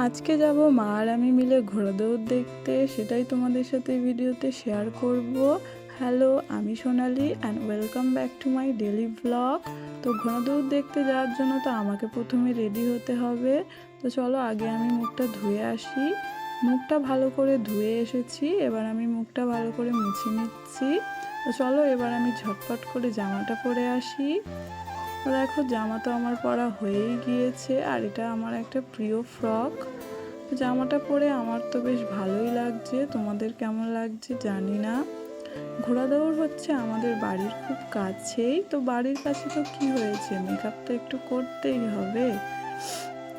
আজকে যাব মা আর আমি মিলে ঘোড়া দৌড় দেখতে, সেটাই তোমাদের সাথে ভিডিওতে শেয়ার করব। হ্যালো, আমি Sonali and welcome back to my daily blog. তো ঘোড়া দৌড় দেখতে যাওয়ার জন্য তো আমাকে প্রথমে রেডি হতে হবে। তো চলো আগে আমি মুখটা ধুয়ে আসি। মুখটা ভালো করে ধুয়ে এসেছি, এবার আমি মুখটা ভালো করে মুছে নিচ্ছি। তো চলো এবার আমি ঝটপট করে জামাটা পরে আসি। দেখো জামা তো আমার পরা হয়েই গিয়েছে, আর এটা আমার একটা প্রিয় ফ্রক। জামাটা পরে আমার তো বেশ ভালোই লাগছে, তোমাদের কেমন লাগছে জানি না। ঘোড়া দৌড় হচ্ছে আমাদের বাড়ির খুব কাছেই, তো বাড়ির কাছে তো কি হয়েছে, মেকআপ তো একটু করতেই হবে।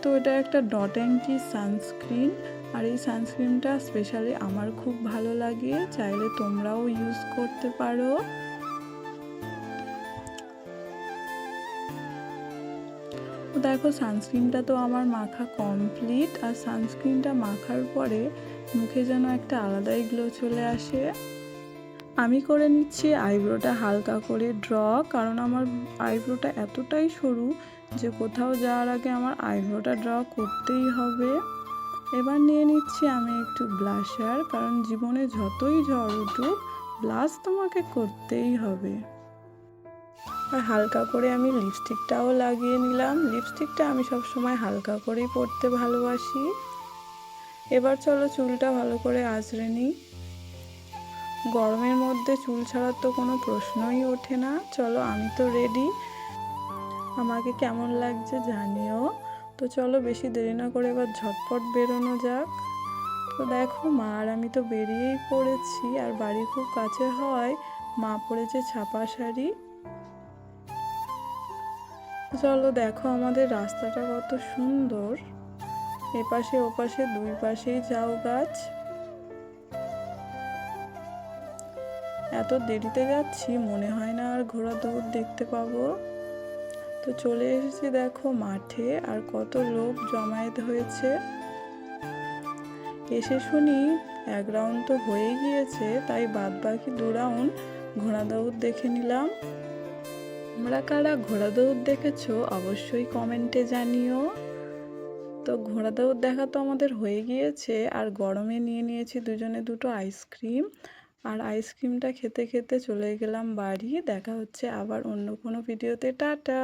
তো এটা একটা ডট অ্যান্ড কি সানস্ক্রিন, আর এই সানস্ক্রিনটা স্পেশালি আমার খুব ভালো লাগে, চাইলে তোমরাও ইউজ করতে পারো। দেখো সানস্ক্রিনটা তো আমার মাখা কমপ্লিট, আর সানস্ক্রিনটা মাখার পরে মুখে যেন একটা আলাদাই গ্লো চলে আসে। আমি করে নিচ্ছি আইব্রোটা হালকা করে ড্র, কারণ আমার আইব্রোটা এতটাই সরু যে কোথাও যাওয়ার আগে আমার আইব্রোটা ড্র করতেই হবে। এবার নিয়ে নিচ্ছি আমি একটু ব্লাশার, কারণ জীবনে যতই ঝড় উঠুক ব্লাশ তোমাকে করতেই হবে। আর হালকা করে আমি লিপস্টিকটাও লাগিয়ে নিলাম। লিপস্টিকটা আমি সবসময় হালকা করেই পরতে ভালোবাসি। এবার চলো চুলটা ভালো করে আঁচড়ে নিই। গরমের মধ্যে চুল ছাড়ার তো কোনো প্রশ্নই ওঠে না। চলো আমি তো রেডি, আমাকে কেমন লাগছে জানিও। তো চলো বেশি দেরি না করে এবার ঝটপট বেরোনো যাক। তো দেখো মা আর আমি তো বেরিয়েই পড়েছি, আর বাড়ি খুব কাছে হয়। মা পরেছে ছাপা শাড়ি। চলো দেখো আমাদের রাস্তাটা কত সুন্দর, এপাশে ওপাশে দুই পাশেই ঝাউ গাছ। এত দেরিতে যাচ্ছি, মনে হয় না আর ঘোড়া দৌড় দেখতে পাবো। তো চলে এসেছি দেখো মাঠে, আর কত লোক জমায়েত হয়েছে। এসে শুনি 1 রাউন্ড তো হয়ে গিয়েছে, তাই বাদ বাকি 2 রাউন্ড ঘোড়া দৌড় দেখে নিলাম। তোমরা কারা ঘোড়া দৌড় দেখেছো অবশ্যই কমেন্টে জানিও। তো ঘোড়া দৌড় দেখা তো আমাদের হয়ে গিয়েছে, আর গরমে নিয়ে নিয়েছি দুজনে দুটো আইসক্রিম, আর আইসক্রিমটা খেতে খেতে চলে গেলাম বাড়ি। দেখা হচ্ছে আবার অন্য কোনো ভিডিওতে, টাটা।